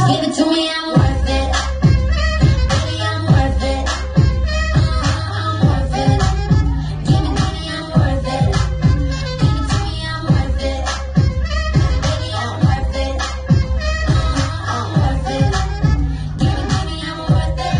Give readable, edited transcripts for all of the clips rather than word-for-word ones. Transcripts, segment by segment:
Give it to me, I'm worth it. Baby, I'm worth it. I'm worth it. Give it to me, I'm worth it. Give it to me, I'm worth it. Baby, I'm worth it. I'm worth it. Give it to me, I'm worth it.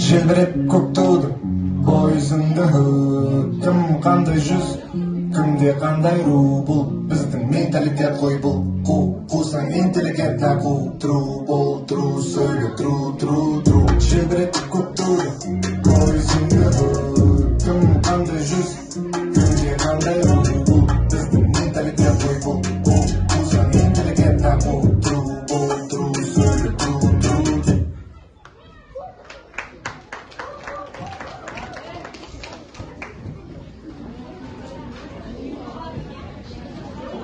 Желбіреп көк тудым бойызыңды кім қандай жүз кімде қандай ру бұл біздің менталитет қой бұл қусаң интеллигент қу тру бол тру сөйле тру желбіреп көк тудым бойызыңды